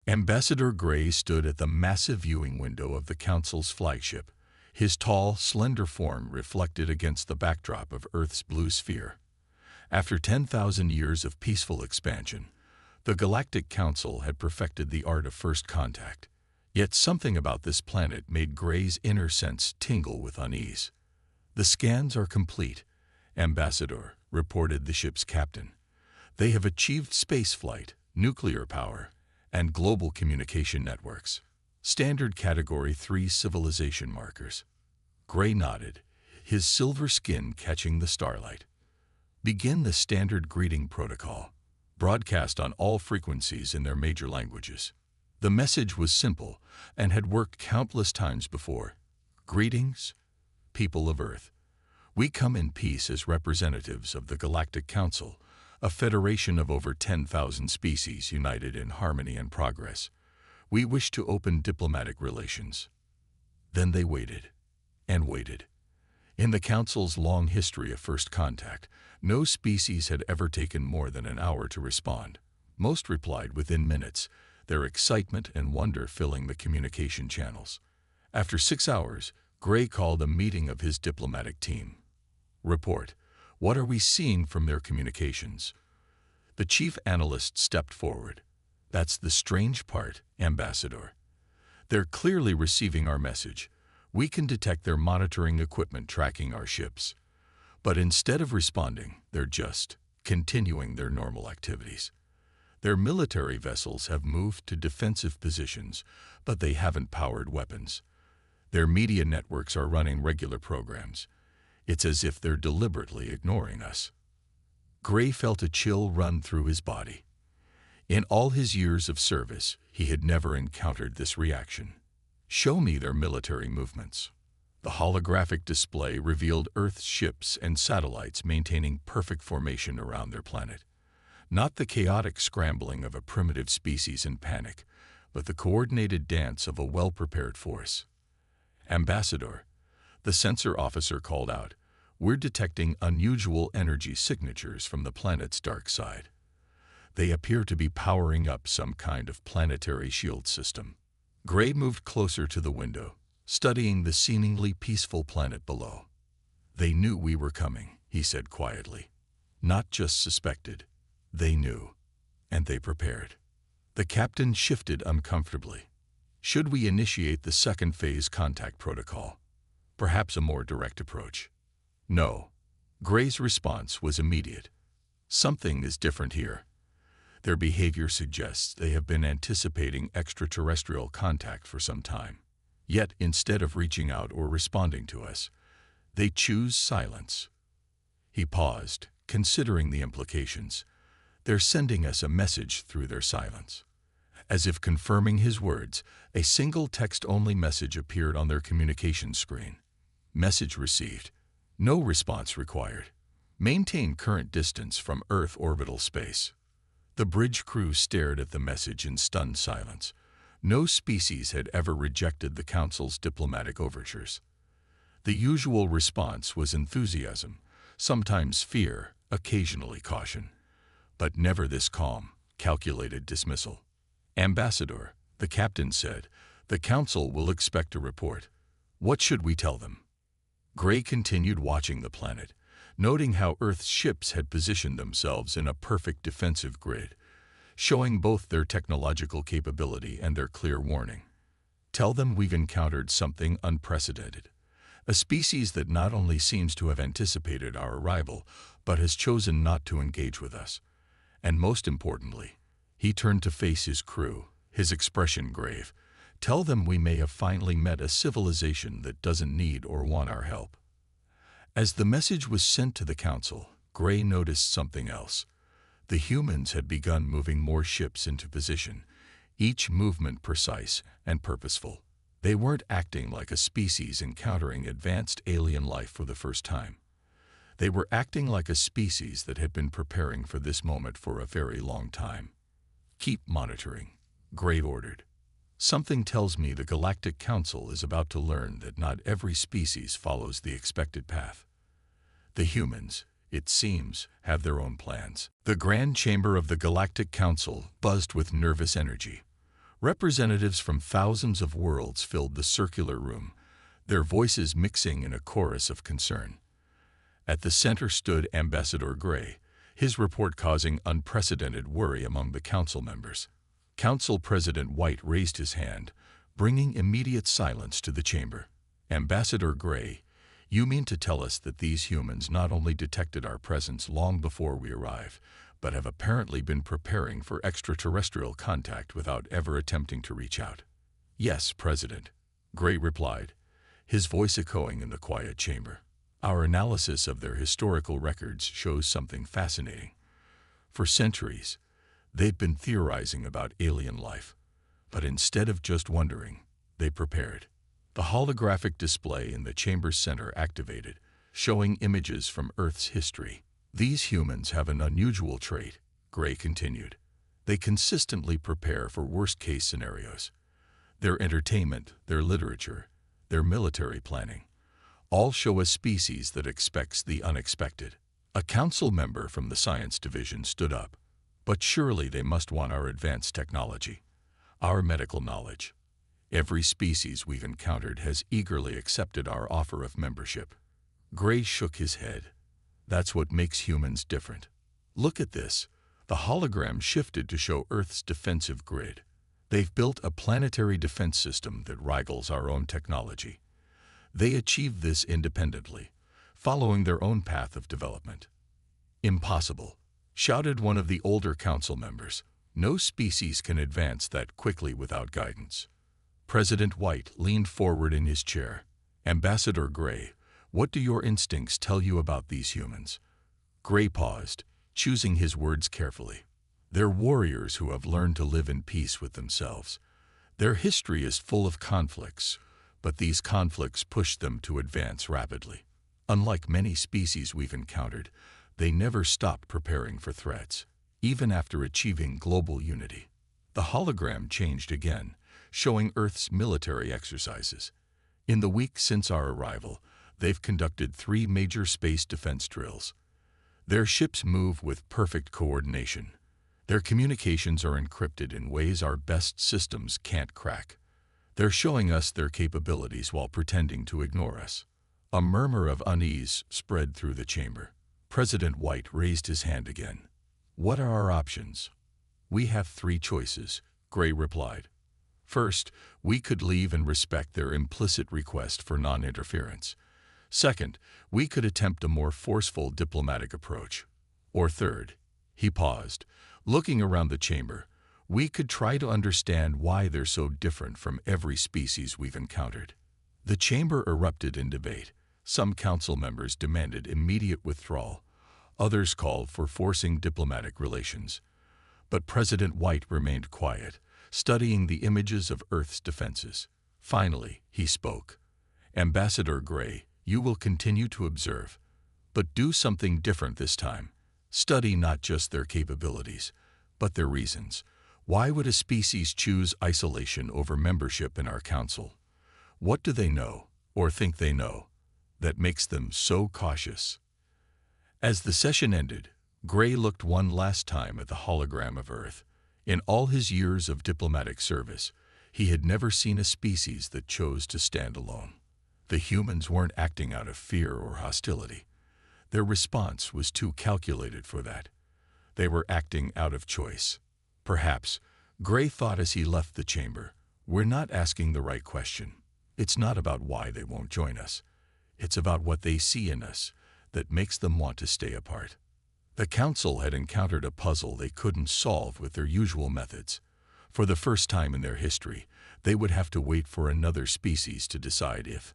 Ambassador Gray stood at the massive viewing window of the Council's flagship, his tall, slender form reflected against the backdrop of Earth's blue sphere. After 10,000 years of peaceful expansion, the Galactic Council had perfected the art of first contact. Yet something about this planet made Gray's inner sense tingle with unease. "The scans are complete, Ambassador," reported the ship's captain. "They have achieved spaceflight, nuclear power, and global communication networks. Standard Category 3 civilization markers." Gray nodded, his silver skin catching the starlight. "Begin the standard greeting protocol. Broadcast on all frequencies in their major languages." The message was simple and had worked countless times before. "Greetings, people of Earth. We come in peace as representatives of the Galactic Council, a federation of over 10,000 species united in harmony and progress. We wish to open diplomatic relations." Then they waited and waited. In the Council's long history of first contact, no species had ever taken more than an hour to respond. Most replied within minutes, their excitement and wonder filling the communication channels. After 6 hours, Gray called a meeting of his diplomatic team. "Report. What are we seeing from their communications?" The chief analyst stepped forward. "That's the strange part, Ambassador. They're clearly receiving our message. We can detect their monitoring equipment tracking our ships. But instead of responding, they're just continuing their normal activities. Their military vessels have moved to defensive positions, but they haven't powered weapons. Their media networks are running regular programs. It's as if they're deliberately ignoring us." Gray felt a chill run through his body. In all his years of service, he had never encountered this reaction. "Show me their military movements." The holographic display revealed Earth's ships and satellites maintaining perfect formation around their planet. Not the chaotic scrambling of a primitive species in panic, but the coordinated dance of a well-prepared force. "Ambassador," the sensor officer called out, "we're detecting unusual energy signatures from the planet's dark side. They appear to be powering up some kind of planetary shield system." Gray moved closer to the window, studying the seemingly peaceful planet below. "They knew we were coming," he said quietly. "Not just suspected. They knew, and they prepared." The captain shifted uncomfortably. "Should we initiate the second phase contact protocol? Perhaps a more direct approach?" "No." Gray's response was immediate. "Something is different here. Their behavior suggests they have been anticipating extraterrestrial contact for some time. Yet, instead of reaching out or responding to us, they choose silence." He paused, considering the implications. "They're sending us a message through their silence." As if confirming his words, a single text-only message appeared on their communication screen. "Message received. No response required. Maintain current distance from Earth orbital space." The bridge crew stared at the message in stunned silence. No species had ever rejected the Council's diplomatic overtures. The usual response was enthusiasm, sometimes fear, occasionally caution. But never this calm, calculated dismissal. "Ambassador," the captain said, "the Council will expect a report. What should we tell them?" Gray continued watching the planet, noting how Earth's ships had positioned themselves in a perfect defensive grid, showing both their technological capability and their clear warning. "Tell them we've encountered something unprecedented. A species that not only seems to have anticipated our arrival, but has chosen not to engage with us. And most importantly," he turned to face his crew, his expression grave, "tell them we may have finally met a civilization that doesn't need or want our help." As the message was sent to the Council, Gray noticed something else. The humans had begun moving more ships into position, each movement precise and purposeful. They weren't acting like a species encountering advanced alien life for the first time. They were acting like a species that had been preparing for this moment for a very long time. "Keep monitoring," Gray ordered. "Something tells me the Galactic Council is about to learn that not every species follows the expected path. The humans, it seems, have their own plans." The Grand Chamber of the Galactic Council buzzed with nervous energy. Representatives from thousands of worlds filled the circular room, their voices mixing in a chorus of concern. At the center stood Ambassador Gray, his report causing unprecedented worry among the council members. Council President White raised his hand, bringing immediate silence to the chamber. Ambassador Gray, you mean to tell us that these humans not only detected our presence long before we arrived, but have apparently been preparing for extraterrestrial contact without ever attempting to reach out? Yes, President, Gray replied, his voice echoing in the quiet chamber. Our analysis of their historical records shows something fascinating. For centuries, they've been theorizing about alien life, but instead of just wondering, they prepared. The holographic display in the chamber's center activated, showing images from Earth's history. These humans have an unusual trait, Gray continued. They consistently prepare for worst-case scenarios. Their entertainment, their literature, their military planning, all show a species that expects the unexpected. A council member from the science division stood up. But surely they must want our advanced technology, our medical knowledge. Every species we've encountered has eagerly accepted our offer of membership. Gray shook his head. That's what makes humans different. Look at this. The hologram shifted to show Earth's defensive grid. They've built a planetary defense system that rivals our own technology. They achieved this independently, following their own path of development. Impossible, shouted one of the older council members. No species can advance that quickly without guidance. President White leaned forward in his chair. Ambassador Gray, what do your instincts tell you about these humans? Gray paused, choosing his words carefully. They're warriors who have learned to live in peace with themselves. Their history is full of conflicts, but these conflicts push them to advance rapidly. Unlike many species we've encountered, they never stopped preparing for threats, even after achieving global unity. The hologram changed again, showing Earth's military exercises. In the week since our arrival, they've conducted 3 major space defense drills. Their ships move with perfect coordination. Their communications are encrypted in ways our best systems can't crack. They're showing us their capabilities while pretending to ignore us. A murmur of unease spread through the chamber. President White raised his hand again. What are our options? We have 3 choices, Gray replied. First, we could leave and respect their implicit request for non-interference. Second, we could attempt a more forceful diplomatic approach. Or third, he paused, looking around the chamber, we could try to understand why they're so different from every species we've encountered. The chamber erupted in debate. Some council members demanded immediate withdrawal. Others called for forcing diplomatic relations. But President White remained quiet, studying the images of Earth's defenses. Finally, he spoke. Ambassador Gray, you will continue to observe, but do something different this time. Study not just their capabilities, but their reasons. Why would a species choose isolation over membership in our council? What do they know, or think they know, that makes them so cautious? As the session ended, Gray looked one last time at the hologram of Earth. In all his years of diplomatic service, he had never seen a species that chose to stand alone. The humans weren't acting out of fear or hostility. Their response was too calculated for that. They were acting out of choice. Perhaps, Gray thought as he left the chamber, we're not asking the right question. It's not about why they won't join us. It's about what they see in us that makes them want to stay apart. The council had encountered a puzzle they couldn't solve with their usual methods. For the first time in their history, they would have to wait for another species to decide if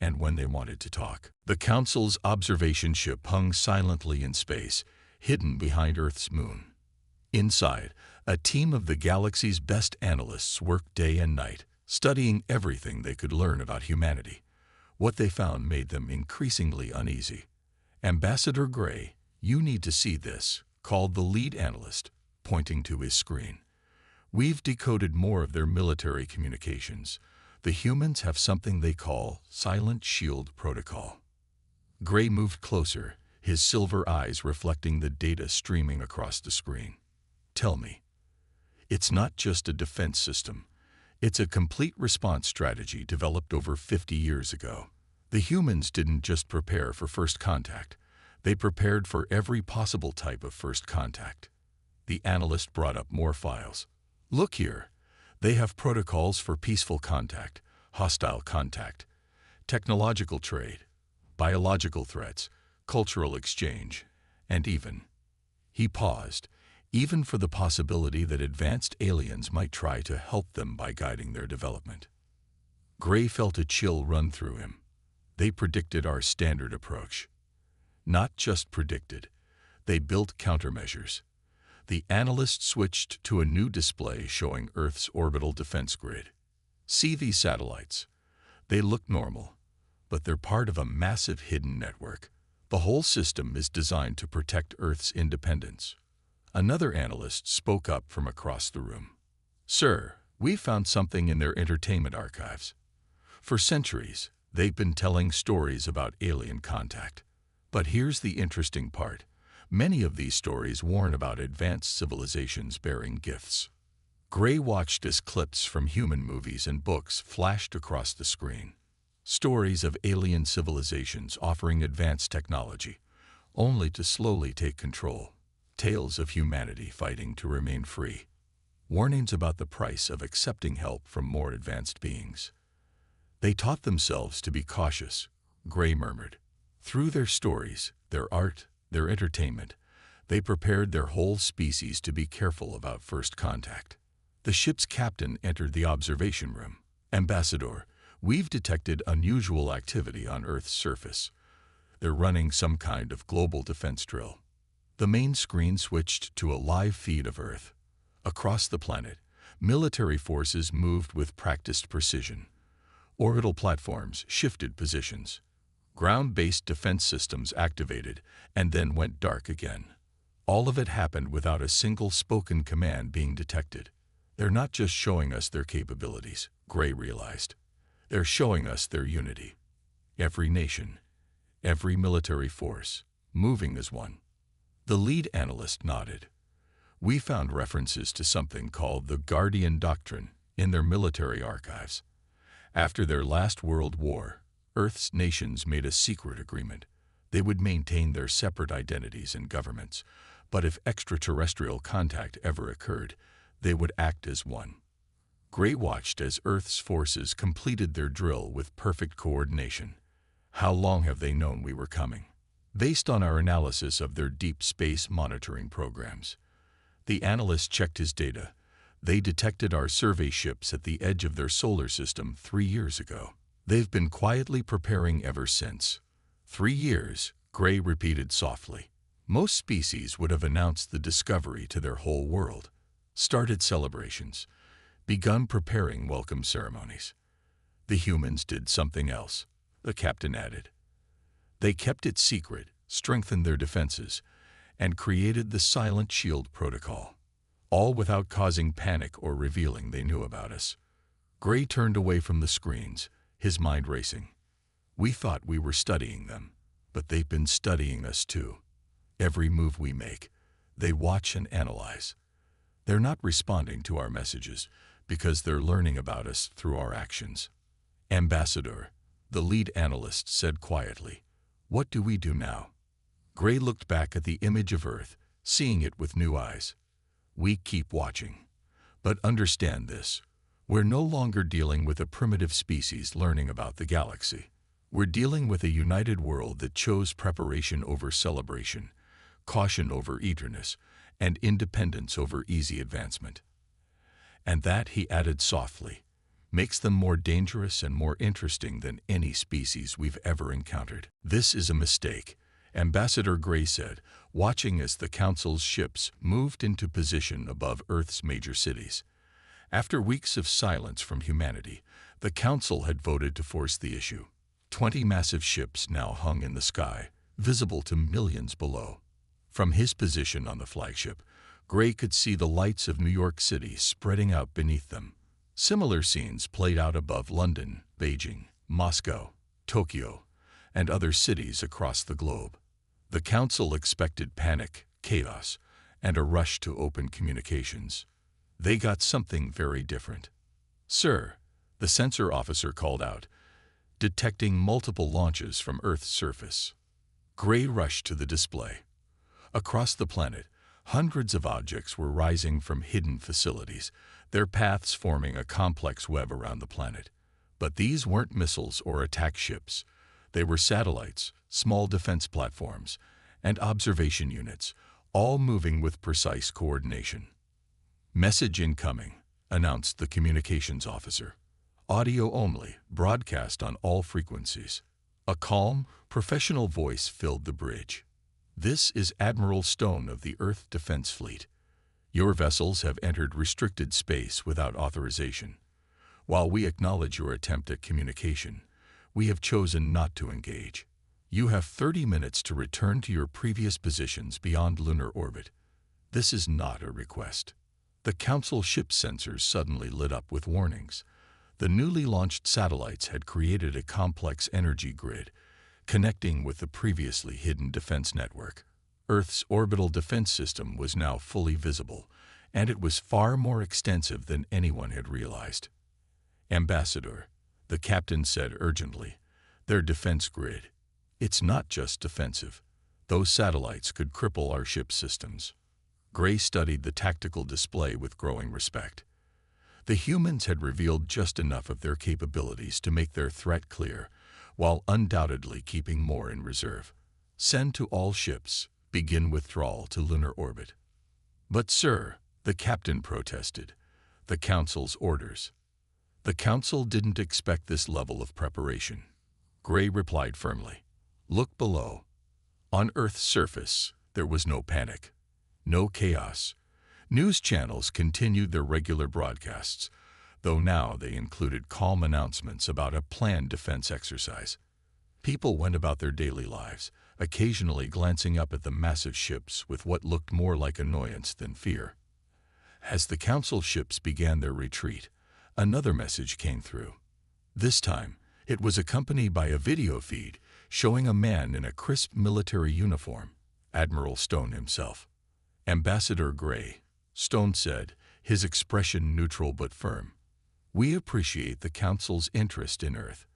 and when they wanted to talk. The council's observation ship hung silently in space, hidden behind Earth's moon. Inside, a team of the galaxy's best analysts worked day and night, studying everything they could learn about humanity. What they found made them increasingly uneasy. Ambassador Gray, you need to see this, called the lead analyst, pointing to his screen. We've decoded more of their military communications. The humans have something they call Silent Shield Protocol. Gray moved closer, his silver eyes reflecting the data streaming across the screen. Tell me, it's not just a defense system, It's a complete response strategy developed over 50 years ago. The humans didn't just prepare for first contact. They prepared for every possible type of first contact. The analyst brought up more files. Look here. They have protocols for peaceful contact, hostile contact, technological trade, biological threats, cultural exchange, and even. He paused, even for the possibility that advanced aliens might try to help them by guiding their development. Gray felt a chill run through him. They predicted our standard approach. Not just predicted, they built countermeasures. The analyst switched to a new display showing Earth's orbital defense grid. See these satellites? They look normal, but they're part of a massive hidden network. The whole system is designed to protect Earth's independence. Another analyst spoke up from across the room. Sir, we found something in their entertainment archives. For centuries, they've been telling stories about alien contact. But here's the interesting part. Many of these stories warn about advanced civilizations bearing gifts. Gray watched as clips from human movies and books flashed across the screen. Stories of alien civilizations offering advanced technology, only to slowly take control. Tales of humanity fighting to remain free. Warnings about the price of accepting help from more advanced beings. They taught themselves to be cautious, Gray murmured. Through their stories, their art, their entertainment, they prepared their whole species to be careful about first contact. The ship's captain entered the observation room. Ambassador, we've detected unusual activity on Earth's surface. They're running some kind of global defense drill. The main screen switched to a live feed of Earth. Across the planet, military forces moved with practiced precision. Orbital platforms shifted positions. Ground-based defense systems activated and then went dark again. All of it happened without a single spoken command being detected. They're not just showing us their capabilities, Gray realized. They're showing us their unity. Every nation, every military force, moving as one. The lead analyst nodded. We found references to something called the Guardian Doctrine in their military archives. After their last World War, Earth's nations made a secret agreement. They would maintain their separate identities and governments, but if extraterrestrial contact ever occurred, they would act as one. Gray watched as Earth's forces completed their drill with perfect coordination. How long have they known we were coming? Based on our analysis of their deep space monitoring programs. The analyst checked his data. They detected our survey ships at the edge of their solar system 3 years ago. They've been quietly preparing ever since. 3 years, Gray repeated softly. Most species would have announced the discovery to their whole world, started celebrations, begun preparing welcome ceremonies. The humans did something else, the captain added. They kept it secret, strengthened their defenses, and created the Silent Shield Protocol, all without causing panic or revealing they knew about us. Gray turned away from the screens, his mind racing. We thought we were studying them, but they've been studying us too. Every move we make, they watch and analyze. They're not responding to our messages because they're learning about us through our actions. Ambassador, the lead analyst said quietly, what do we do now? Gray looked back at the image of Earth, seeing it with new eyes. We keep watching. But understand this. We're no longer dealing with a primitive species learning about the galaxy. We're dealing with a united world that chose preparation over celebration, caution over eagerness, and independence over easy advancement. And that, he added softly, makes them more dangerous and more interesting than any species we've ever encountered. This is a mistake, Ambassador Gray said, watching as the Council's ships moved into position above Earth's major cities. After weeks of silence from humanity, the Council had voted to force the issue. 20 massive ships now hung in the sky, visible to millions below. From his position on the flagship, Gray could see the lights of New York City spreading out beneath them. Similar scenes played out above London, Beijing, Moscow, Tokyo, and other cities across the globe. The Council expected panic, chaos, and a rush to open communications. They got something very different. "Sir," the sensor officer called out, detecting multiple launches from Earth's surface. Gray rushed to the display. Across the planet, hundreds of objects were rising from hidden facilities, their paths forming a complex web around the planet. But these weren't missiles or attack ships. They were satellites, small defense platforms, and observation units, all moving with precise coordination. "Message incoming," announced the communications officer. "Audio only, broadcast on all frequencies." A calm, professional voice filled the bridge. "This is Admiral Stone of the Earth Defense Fleet. Your vessels have entered restricted space without authorization. While we acknowledge your attempt at communication, we have chosen not to engage. You have 30 minutes to return to your previous positions beyond lunar orbit. This is not a request." The Council ship sensors suddenly lit up with warnings. The newly launched satellites had created a complex energy grid, connecting with the previously hidden defense network. Earth's orbital defense system was now fully visible, and it was far more extensive than anyone had realized. "Ambassador," the captain said urgently, "their defense grid. It's not just defensive. Those satellites could cripple our ship systems." Gray studied the tactical display with growing respect. The humans had revealed just enough of their capabilities to make their threat clear, while undoubtedly keeping more in reserve. "Send to all ships. Begin withdrawal to lunar orbit." "But sir," the captain protested, "the Council's orders." The Council didn't expect this level of preparation. Gray replied firmly, "Look below." On Earth's surface, there was no panic, no chaos. News channels continued their regular broadcasts, though now they included calm announcements about a planned defense exercise. People went about their daily lives, occasionally glancing up at the massive ships with what looked more like annoyance than fear. As the Council ships began their retreat, another message came through. This time, it was accompanied by a video feed showing a man in a crisp military uniform, Admiral Stone himself. "Ambassador Gray," Stone said, his expression neutral but firm, "we appreciate the Council's interest in Earth.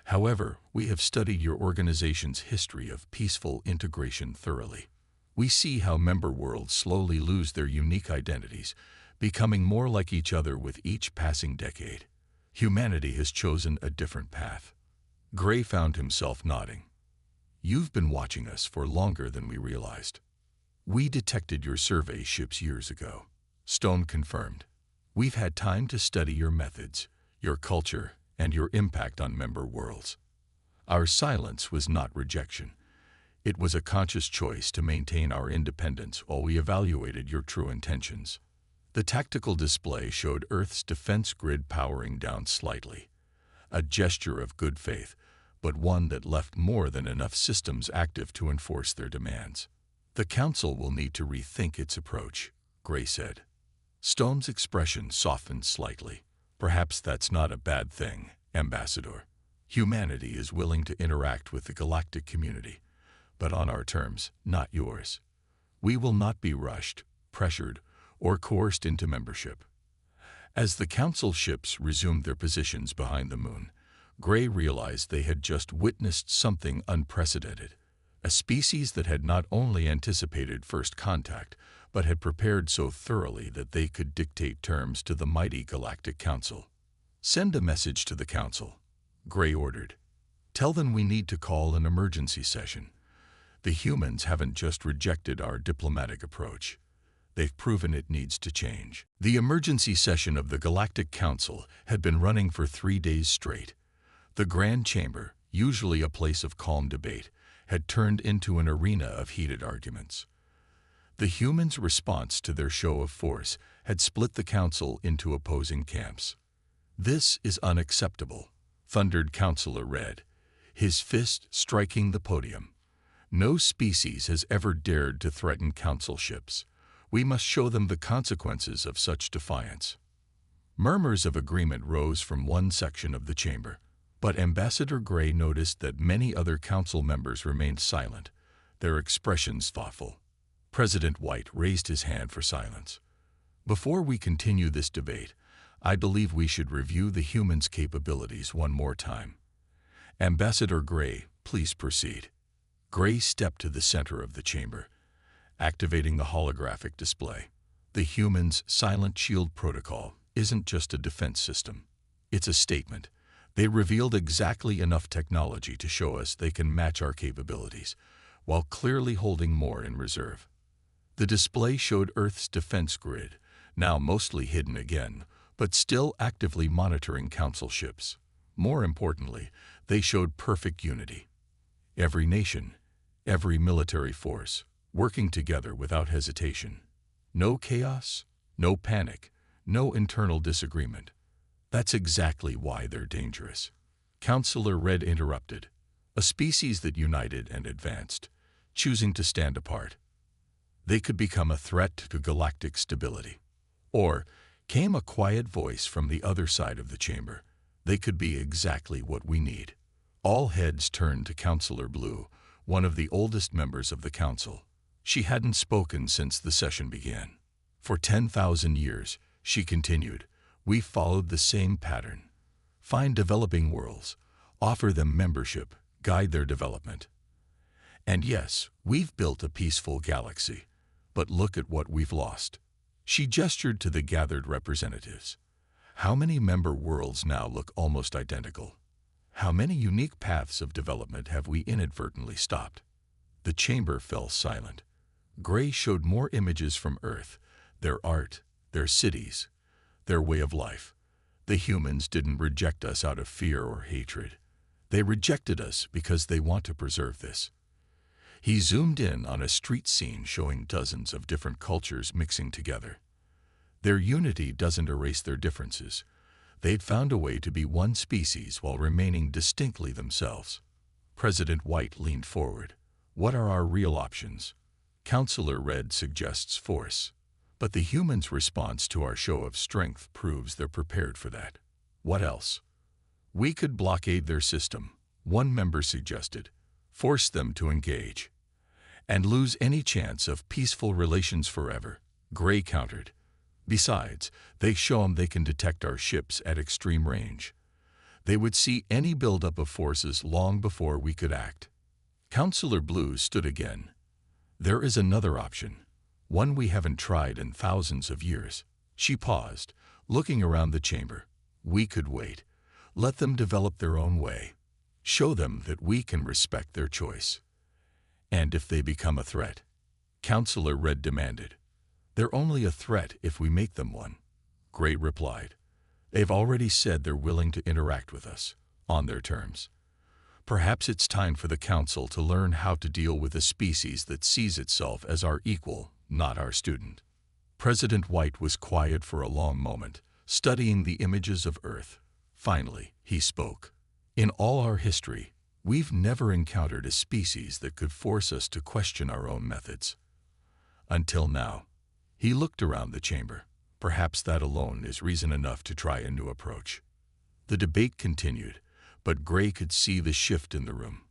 However, we have studied your organization's history of peaceful integration thoroughly. We see how member worlds slowly lose their unique identities, becoming more like each other with each passing decade. Humanity has chosen a different path." Gray found himself nodding. "You've been watching us for longer than we realized." "We detected your survey ships years ago," Stone confirmed. "We've had time to study your methods, your culture, and your impact on member worlds. Our silence was not rejection. It was a conscious choice to maintain our independence while we evaluated your true intentions." The tactical display showed Earth's defense grid powering down slightly, a gesture of good faith, but one that left more than enough systems active to enforce their demands. "The Council will need to rethink its approach," Gray said. Stone's expression softened slightly. "Perhaps that's not a bad thing, Ambassador. Humanity is willing to interact with the galactic community, but on our terms, not yours. We will not be rushed, pressured, or coerced into membership." As the Council ships resumed their positions behind the moon, Gray realized they had just witnessed something unprecedented. A species that had not only anticipated first contact, but had prepared so thoroughly that they could dictate terms to the mighty Galactic Council. "Send a message to the Council," Gray ordered. "Tell them we need to call an emergency session. The humans haven't just rejected our diplomatic approach. They've proven it needs to change." The emergency session of the Galactic Council had been running for 3 days straight. The Grand Chamber, usually a place of calm debate, had turned into an arena of heated arguments. The humans' response to their show of force had split the Council into opposing camps. "This is unacceptable," thundered Councilor Red, his fist striking the podium. "No species has ever dared to threaten Council ships. We must show them the consequences of such defiance." Murmurs of agreement rose from one section of the chamber, but Ambassador Gray noticed that many other Council members remained silent, their expressions thoughtful. President White raised his hand for silence. "Before we continue this debate, I believe we should review the humans' capabilities one more time. Ambassador Gray, please proceed. Gray stepped to the center of the chamber, activating the holographic display. The humans' silent shield protocol isn't just a defense system. It's a statement. They revealed exactly enough technology to show us they can match our capabilities, while clearly holding more in reserve. The display showed Earth's defense grid, now mostly hidden again, but still actively monitoring Council ships. More importantly, they showed perfect unity. Every nation, every military force, working together without hesitation. No chaos, no panic, no internal disagreement. That's exactly why they're dangerous. Counselor Red interrupted. A species that united and advanced, choosing to stand apart. They could become a threat to galactic stability. Or, came a quiet voice from the other side of the chamber, they could be exactly what we need. All heads turned to Counselor Blue, one of the oldest members of the Council. She hadn't spoken since the session began. For 10,000 years, she continued, we followed the same pattern. Find developing worlds, offer them membership, guide their development. And yes, we've built a peaceful galaxy, but look at what we've lost. She gestured to the gathered representatives. How many member worlds now look almost identical? How many unique paths of development have we inadvertently stopped? The chamber fell silent. Gray showed more images from Earth, their art, their cities, their way of life. The humans didn't reject us out of fear or hatred. They rejected us because they want to preserve this. He zoomed in on a street scene showing dozens of different cultures mixing together. Their unity doesn't erase their differences. They'd found a way to be one species while remaining distinctly themselves. President White leaned forward. What are our real options? Counselor Red suggests force. But the humans' response to our show of strength proves they're prepared for that. What else? We could blockade their system, one member suggested, force them to engage, and lose any chance of peaceful relations forever, Gray countered. Besides, they show them they can detect our ships at extreme range. They would see any buildup of forces long before we could act. Counselor Blue stood again. There is another option. One we haven't tried in thousands of years. She paused, looking around the chamber. We could wait. Let them develop their own way. Show them that we can respect their choice. And if they become a threat? Counselor Red demanded. They're only a threat if we make them one. Gray replied. They've already said they're willing to interact with us, on their terms. Perhaps it's time for the Council to learn how to deal with a species that sees itself as our equal, not our student. President White was quiet for a long moment, studying the images of Earth. Finally, he spoke. In all our history, we've never encountered a species that could force us to question our own methods. Until now. He looked around the chamber. Perhaps that alone is reason enough to try a new approach. The debate continued, but Gray could see the shift in the room.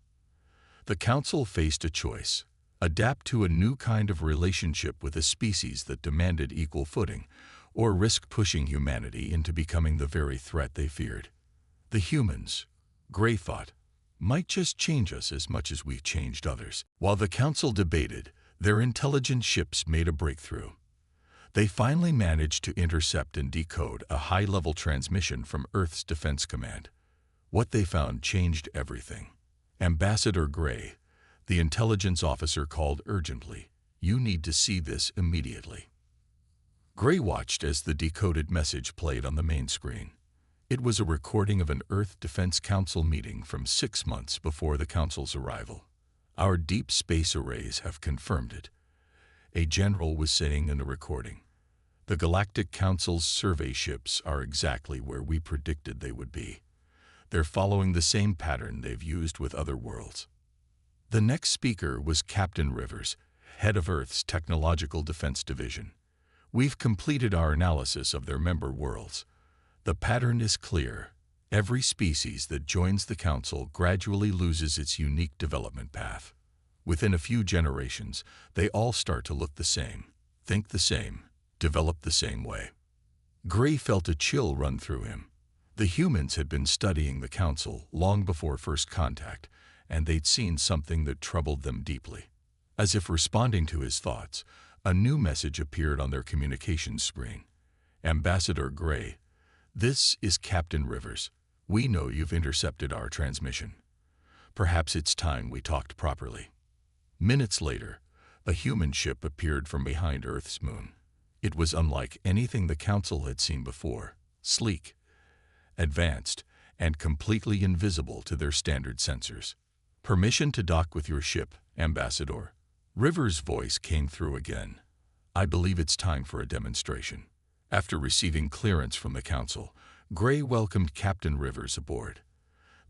The Council faced a choice. Adapt to a new kind of relationship with a species that demanded equal footing, or risk pushing humanity into becoming the very threat they feared. The humans, Gray thought, might just change us as much as we've changed others. While the Council debated, their intelligent ships made a breakthrough. They finally managed to intercept and decode a high-level transmission from Earth's Defense Command. What they found changed everything. Ambassador Gray, the intelligence officer, called urgently. You need to see this immediately. Gray watched as the decoded message played on the main screen. It was a recording of an Earth Defense Council meeting from 6 months before the Council's arrival. Our deep space arrays have confirmed it. A general was saying in the recording. The Galactic Council's survey ships are exactly where we predicted they would be. They're following the same pattern they've used with other worlds. The next speaker was Captain Rivers, head of Earth's Technological Defense Division. We've completed our analysis of their member worlds. The pattern is clear. Every species that joins the Council gradually loses its unique development path. Within a few generations, they all start to look the same, think the same, develop the same way. Gray felt a chill run through him. The humans had been studying the Council long before first contact, and they'd seen something that troubled them deeply. As if responding to his thoughts, a new message appeared on their communications screen. Ambassador Gray, this is Captain Rivers. We know you've intercepted our transmission. Perhaps it's time we talked properly. Minutes later, a human ship appeared from behind Earth's moon. It was unlike anything the Council had seen before, sleek, advanced, and completely invisible to their standard sensors. Permission to dock with your ship, Ambassador. Rivers' voice came through again. I believe it's time for a demonstration. After receiving clearance from the Council, Gray welcomed Captain Rivers aboard.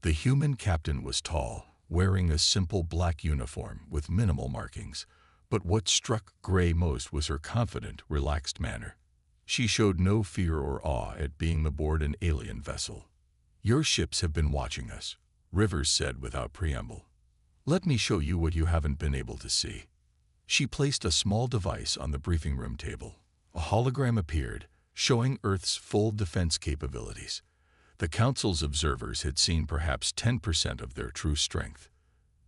The human captain was tall, wearing a simple black uniform with minimal markings, but what struck Gray most was her confident, relaxed manner. She showed no fear or awe at being aboard an alien vessel. Your ships have been watching us, Rivers said without preamble. Let me show you what you haven't been able to see. She placed a small device on the briefing room table. A hologram appeared, showing Earth's full defense capabilities. The Council's observers had seen perhaps 10% of their true strength.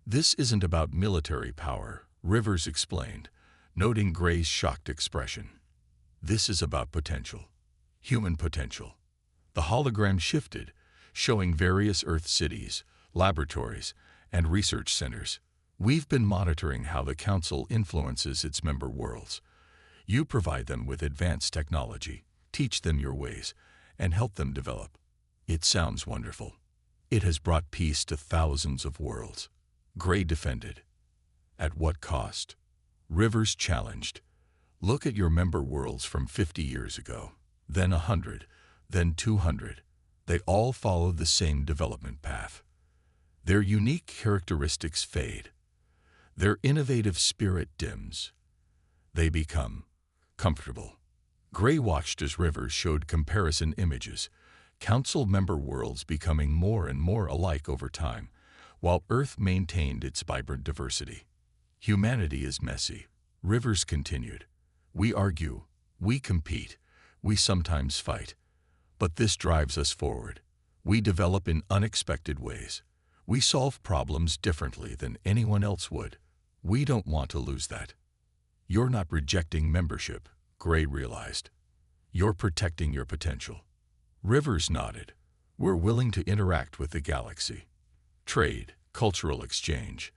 This isn't about military power, Rivers explained, noting Gray's shocked expression. This is about potential. Human potential. The hologram shifted, showing various Earth cities, laboratories, and research centers. We've been monitoring how the Council influences its member worlds. You provide them with advanced technology, teach them your ways, and help them develop. It sounds wonderful. It has brought peace to thousands of worlds. Gray defended. At what cost? Rivers challenged. Look at your member worlds from 50 years ago, then 100, then 200. They all follow the same development path. Their unique characteristics fade. Their innovative spirit dims. They become comfortable. Gray watched as Rivers showed comparison images, Council member worlds becoming more and more alike over time, while Earth maintained its vibrant diversity. Humanity is messy, Rivers continued. We argue, we compete, we sometimes fight. But this drives us forward. We develop in unexpected ways. We solve problems differently than anyone else would. We don't want to lose that. You're not rejecting membership, Gray realized. You're protecting your potential. Rivers nodded. We're willing to interact with the galaxy. Trade, cultural exchange,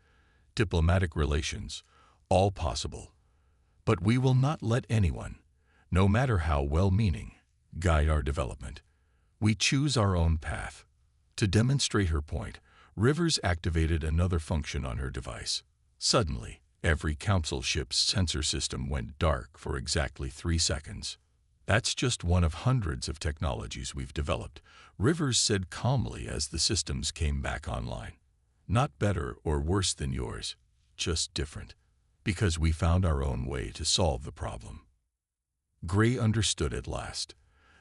diplomatic relations, all possible. But we will not let anyone, no matter how well-meaning, guide our development. We choose our own path. To demonstrate her point, Rivers activated another function on her device. Suddenly, every Council ship's sensor system went dark for exactly 3 seconds. That's just one of hundreds of technologies we've developed, Rivers said calmly as the systems came back online. Not better or worse than yours, just different, because we found our own way to solve the problem. Gray understood at last.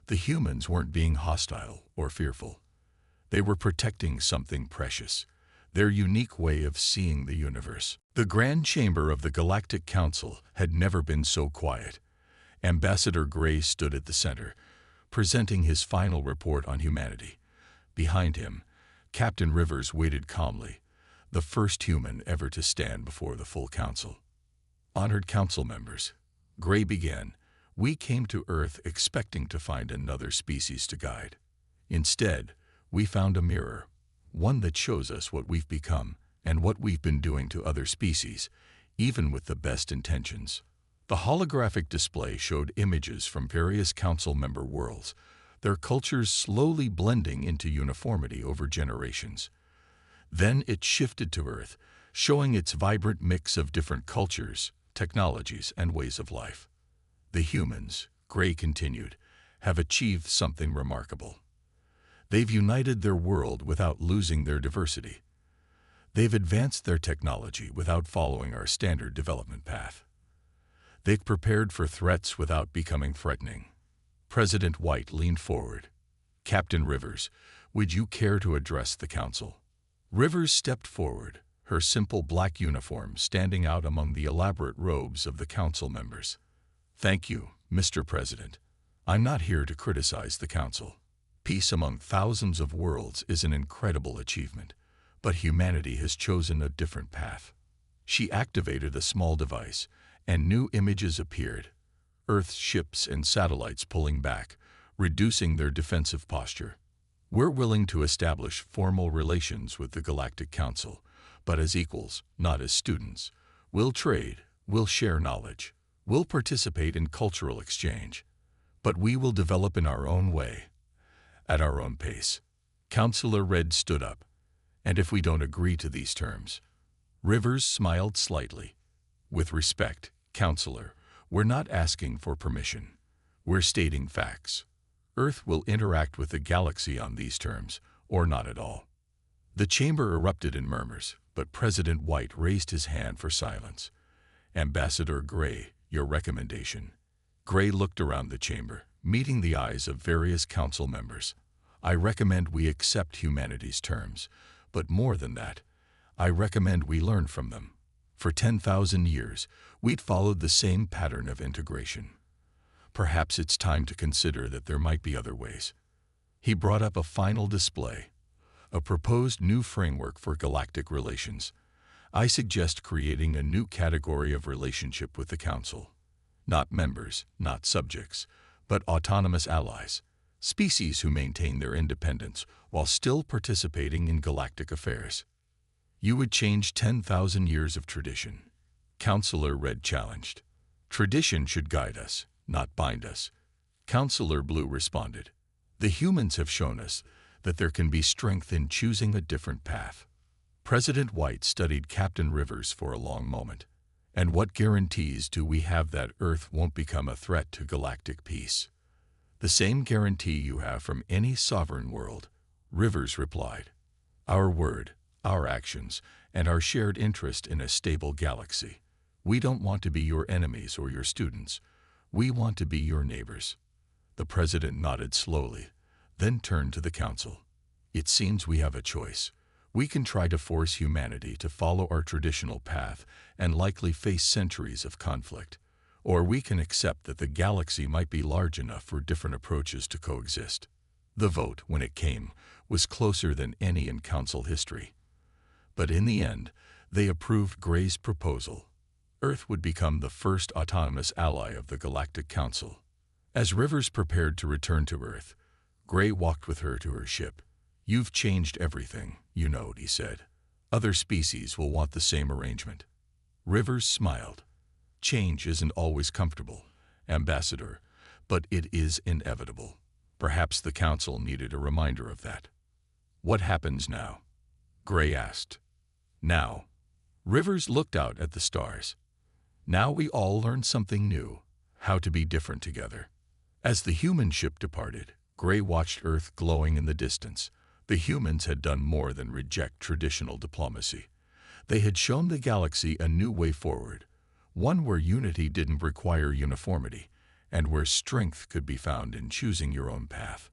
The humans weren't being hostile or fearful. They were protecting something precious, their unique way of seeing the universe. The Grand Chamber of the Galactic Council had never been so quiet. Ambassador Gray stood at the center, presenting his final report on humanity. Behind him, Captain Rivers waited calmly, the first human ever to stand before the full council. Honored council members, Gray began, we came to Earth expecting to find another species to guide. Instead, we found a mirror, one that shows us what we've become and what we've been doing to other species, even with the best intentions. The holographic display showed images from various council member worlds, their cultures slowly blending into uniformity over generations. Then it shifted to Earth, showing its vibrant mix of different cultures, technologies, and ways of life. The humans, Gray continued, have achieved something remarkable. They've united their world without losing their diversity. They've advanced their technology without following our standard development path. They've prepared for threats without becoming threatening. President White leaned forward. Captain Rivers, would you care to address the council? Rivers stepped forward, her simple black uniform standing out among the elaborate robes of the council members. Thank you, Mr. President. I'm not here to criticize the Council. Peace among thousands of worlds is an incredible achievement, but humanity has chosen a different path. She activated a small device, and new images appeared. Earth's ships and satellites pulling back, reducing their defensive posture. We're willing to establish formal relations with the Galactic Council, but as equals, not as students. We'll trade, we'll share knowledge, we'll participate in cultural exchange. But we will develop in our own way, at our own pace. Counselor Red stood up. And if we don't agree to these terms? Rivers smiled slightly. With respect, Counselor, we're not asking for permission. We're stating facts. Earth will interact with the galaxy on these terms, or not at all. The chamber erupted in murmurs, but President White raised his hand for silence. Ambassador Gray, your recommendation. Gray looked around the chamber, meeting the eyes of various council members. I recommend we accept humanity's terms, but more than that, I recommend we learn from them. For 10,000 years, we'd followed the same pattern of integration. Perhaps it's time to consider that there might be other ways. He brought up a final display, a proposed new framework for galactic relations. I suggest creating a new category of relationship with the Council. Not members, not subjects, but autonomous allies, species who maintain their independence while still participating in galactic affairs. You would change 10,000 years of tradition. Counselor Red challenged. Tradition should guide us, not bind us. Counselor Blue responded. The humans have shown us that there can be strength in choosing a different path. President White studied Captain Rivers for a long moment. And what guarantees do we have that Earth won't become a threat to galactic peace? The same guarantee you have from any sovereign world, Rivers replied. Our word, our actions, and our shared interest in a stable galaxy. We don't want to be your enemies or your students. We want to be your neighbors. The president nodded slowly, then turned to the council. It seems we have a choice. We can try to force humanity to follow our traditional path and likely face centuries of conflict. Or we can accept that the galaxy might be large enough for different approaches to coexist. The vote, when it came, was closer than any in council history. But in the end, they approved Gray's proposal. Earth would become the first autonomous ally of the Galactic Council. As Rivers prepared to return to Earth, Gray walked with her to her ship. You've changed everything, you know, he said. Other species will want the same arrangement. Rivers smiled. Change isn't always comfortable, Ambassador, but it is inevitable. Perhaps the Council needed a reminder of that. What happens now? Gray asked. Now. Rivers looked out at the stars. Now we all learn something new, how to be different together. As the human ship departed, Gray watched Earth glowing in the distance. The humans had done more than reject traditional diplomacy. They had shown the galaxy a new way forward, one where unity didn't require uniformity, and where strength could be found in choosing your own path.